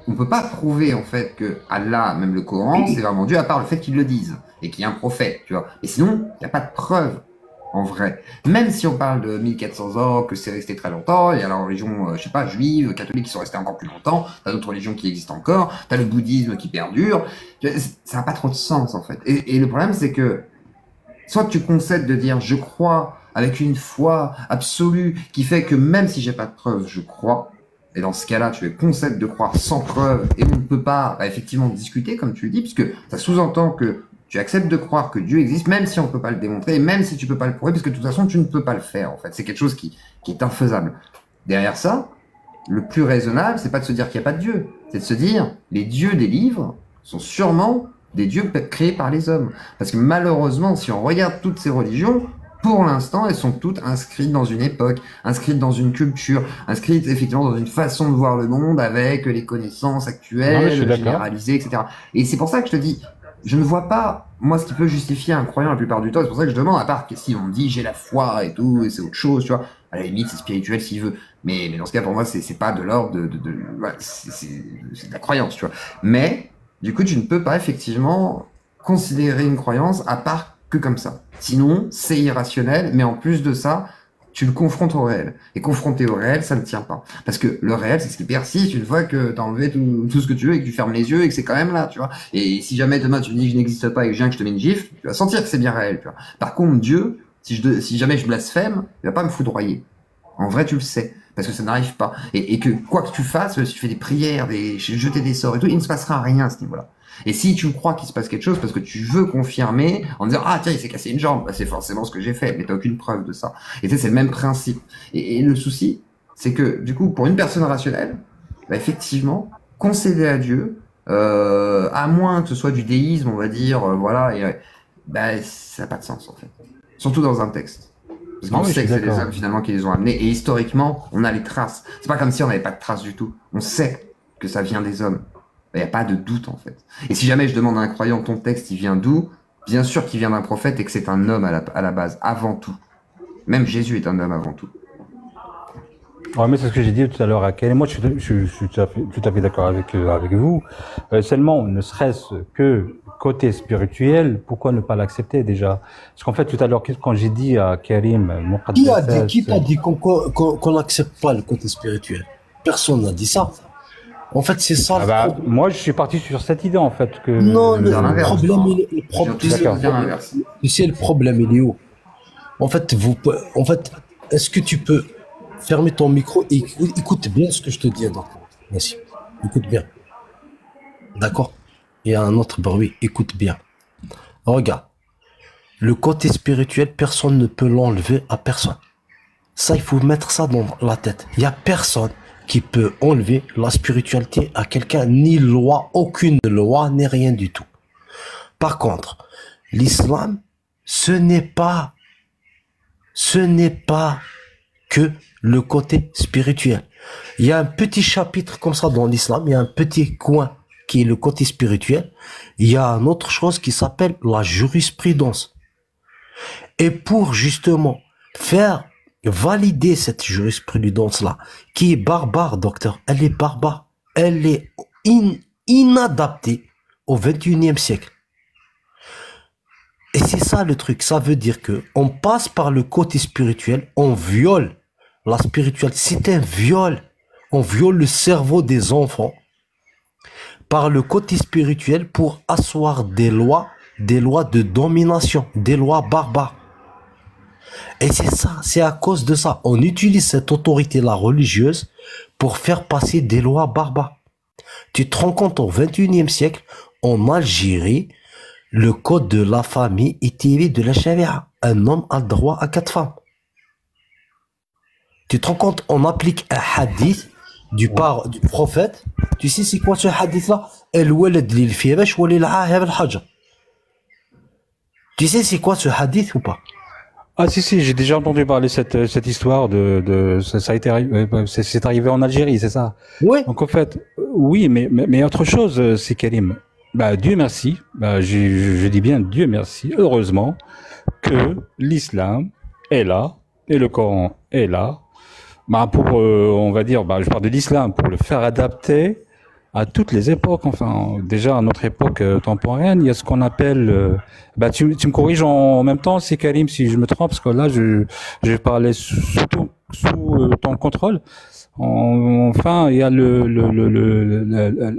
on peut pas prouver en fait que Allah, même le Coran, c'est vraiment Dieu à part le fait qu'ils le disent et qu'il y a un prophète, tu vois. Et sinon, il n'y a pas de preuve en vrai. Même si on parle de 1400 ans, que c'est resté très longtemps, il y a la religion, juive, catholique qui sont restés encore plus longtemps, t'as d'autres religions qui existent encore, t'as le bouddhisme qui perdure, ça n'a pas trop de sens en fait. Et le problème c'est que soit tu concèdes de dire je crois avec une foi absolue qui fait que même si j'ai pas de preuve, je crois. Et dans ce cas-là, tu es concept de croire sans preuve et on ne peut pas effectivement discuter, comme tu le dis, puisque ça sous-entend que tu acceptes de croire que Dieu existe, même si on ne peut pas le démontrer, et même si tu ne peux pas le prouver, parce que de toute façon, tu ne peux pas le faire, en fait. C'est quelque chose qui est infaisable. Derrière ça, le plus raisonnable, c'est pas de se dire qu'il n'y a pas de Dieu. C'est de se dire, les dieux des livres sont sûrement des dieux créés par les hommes. Parce que malheureusement, si on regarde toutes ces religions, pour l'instant, elles sont toutes inscrites dans une époque, inscrites dans une culture, inscrites effectivement dans une façon de voir le monde avec les connaissances actuelles, généralisées, etc. Et c'est pour ça que je te dis, je ne vois pas, moi, ce qui peut justifier un croyant la plupart du temps. C'est pour ça que je demande, à part que si on dit j'ai la foi et tout, et c'est autre chose, tu vois. À la limite, c'est spirituel s'il veut. Mais dans ce cas, pour moi, c'est pas de l'ordre voilà, c'est de la croyance, tu vois. Mais, du coup, tu ne peux pas effectivement considérer une croyance à part que comme ça. Sinon, c'est irrationnel, mais en plus de ça, tu le confrontes au réel. Et confronter au réel, ça ne tient pas. Parce que le réel, c'est ce qui persiste une fois que t'as enlevé tout ce que tu veux et que tu fermes les yeux et que c'est quand même là, tu vois. Et si jamais demain tu me dis que je n'existe pas et que je viens que je te mets une gifle, tu vas sentir que c'est bien réel, tu vois. Par contre, Dieu, si jamais je blasphème, il va pas me foudroyer. En vrai, tu le sais. Parce que ça n'arrive pas. Et que quoi que tu fasses, si tu fais des prières, jeter des sorts et tout, il ne se passera rien à ce niveau-là. Et si tu crois qu'il se passe quelque chose parce que tu veux confirmer en disant ah tiens il s'est cassé une jambe, bah, c'est forcément ce que j'ai fait, mais t'as aucune preuve de ça. Et c'est le même principe. Et le souci, c'est que du coup pour une personne rationnelle, bah, effectivement concéder à Dieu, à moins que ce soit du déisme, on va dire, voilà, et bah ça n'a pas de sens en fait. Surtout dans un texte. Parce qu'on sait que c'est les hommes finalement qui les ont amenés et historiquement on a les traces. C'est pas comme si on n'avait pas de traces du tout. On sait que ça vient des hommes. Il n'y a pas de doute en fait. Et si jamais je demande à un croyant ton texte il vient d'où, bien sûr qu'il vient d'un prophète et que c'est un homme à la base, avant tout. Même Jésus est un homme avant tout. Ouais, mais c'est ce que j'ai dit tout à l'heure à Ken. Moi, je suis tout à fait d'accord avec vous. Seulement, ne serait-ce que côté spirituel, pourquoi ne pas l'accepter déjà? Parce qu'en fait, tout à l'heure, quand j'ai dit à Karim, qui t'a dit qu'on n'accepte pas le côté spirituel? Personne n'a dit ça. En fait, c'est ça. Ah bah, moi, je suis parti sur cette idée, en fait. Que non, le problème, il est où? En fait, est-ce que tu peux fermer ton micro et écoute bien ce que je te dis, d'accord? Merci. Écoute bien. D'accord? Il y a un autre bruit. Écoute bien. Regarde. Le côté spirituel, personne ne peut l'enlever à personne. Ça, il faut mettre ça dans la tête. Il y a personne qui peut enlever la spiritualité à quelqu'un, ni loi, aucune loi, ni rien du tout. Par contre, l'islam, ce n'est pas que le côté spirituel. Il y a un petit chapitre comme ça dans l'islam, il y a un petit coin qui est le côté spirituel. Il y a une autre chose qui s'appelle la jurisprudence. Et pour justement faire valider cette jurisprudence-là, qui est barbare, docteur. Elle est barbare. Elle est inadaptée au 21e siècle. Et c'est ça le truc. Ça veut dire que on passe par le côté spirituel, on viole la spiritualité. C'est un viol. On viole le cerveau des enfants par le côté spirituel pour asseoir des lois de domination, des lois barbares. Et c'est ça, c'est à cause de ça. On utilise cette autorité-là religieuse pour faire passer des lois barbares. Tu te rends compte, au 21e siècle, en Algérie, le code de la famille est tiré de la charia. Un homme a le droit à 4 femmes. Tu te rends compte, on applique un hadith du prophète. Tu sais c'est quoi ce hadith-là? Tu sais c'est quoi ce hadith ou pas? Ah si, j'ai déjà entendu parler cette histoire ça a été c'est arrivé en Algérie, c'est ça? Oui. Donc en fait, oui, mais autre chose, c'est Karim. Bah Dieu merci, je dis bien Dieu merci, heureusement que l'islam est là et le Coran est là. Bah pour on va dire, je parle de l'islam pour le faire adapter à toutes les époques, enfin, déjà à notre époque temporaine, il y a ce qu'on appelle, tu me corriges en même temps, c'est Karim, si je me trompe, parce que là, je parlais sous ton contrôle. Enfin, il y a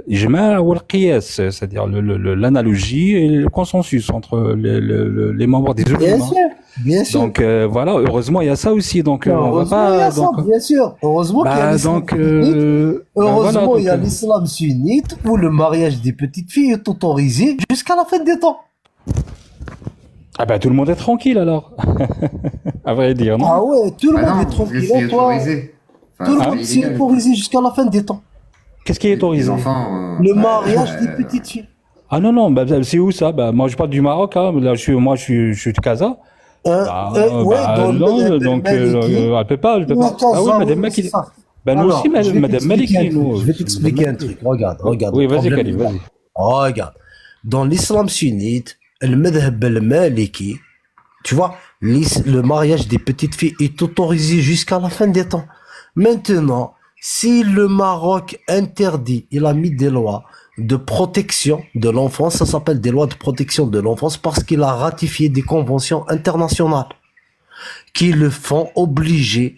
l'ijma' ou al-qiyas, c'est-à-dire l'analogie et le consensus entre les membres des oulémas. Bien sûr. Donc voilà, heureusement il y a ça aussi. Donc on va pas. Bien sûr. Heureusement qu'il y a l'islam sunnite. Heureusement il y a l'islam sunnite où le mariage des petites filles est autorisé jusqu'à la fin des temps. Ah tout le monde est tranquille alors. À vrai dire, non? Ah ouais, tout le monde est tranquille. Tout le monde c'est autorisé jusqu'à la fin des temps. Qu'est-ce qui est autorisé? Le mariage des petites filles. Ah non, c'est où ça? Moi je parle du Maroc, hein. Là je suis de Casa. Donc elle peut pas. Ah oui, Madame Maliki. Nous aussi, Madame Maliki. Je vais t'expliquer un truc. Regarde. Oui, vas-y, Kalim, vas-y. Regarde. dans l'islam sunnite, le madhab al-maliki, tu vois, le mariage des petites filles est autorisé jusqu'à la fin des temps. Maintenant, si le Maroc interdit, il a mis des lois de protection de l'enfance, ça s'appelle des lois de protection de l'enfance parce qu'il a ratifié des conventions internationales qui le font obliger